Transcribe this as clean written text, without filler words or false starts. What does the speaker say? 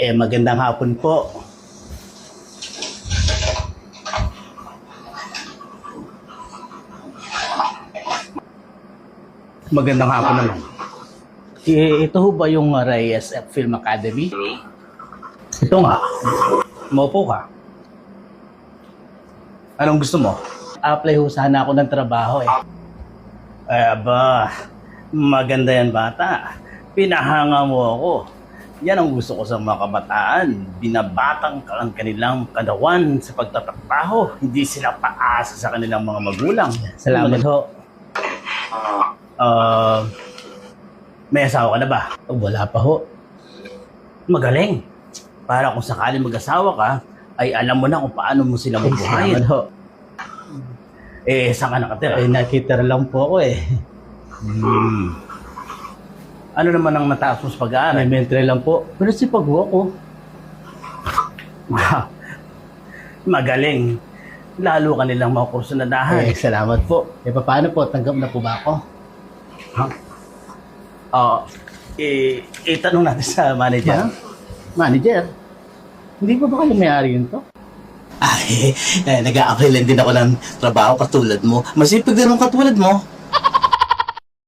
Magandang hapon po. Magandang hapon naman. Ito ho ba yung Reyes Film Academy? Ito nga. Maupo ka. Anong gusto mo? Apply ho sana ako ng trabaho eh. Aba, maganda yan bata. Pinahanga mo ako. Yan ang gusto ko sa mga kabataan. Binabatang ang kanilang kadawan sa pagtatrabaho. Hindi sila paasa sa kanilang mga magulang. Salamat ho. May asawa ka na ba? Wala pa ho. Magaling. Para kung sakaling mag-asawa ka, ay alam mo na kung paano mo sila mabuhayin. Salamat ho. Saan ka nakatira? Nakitira lang po ako eh. Ano naman ang nataas mo sa pag-aaral? Elementary lang po. Pero sipag ho ako. Magaling. Lalo ka nilang mga kurso na dahan. Salamat po. Paano po? Tanggap na po ba ako? Itanong natin sa manager. Manager? Hindi ba kayo may-ari yun to? Nag-a-apply lang din ako ng trabaho katulad mo. Masipag din akong katulad mo.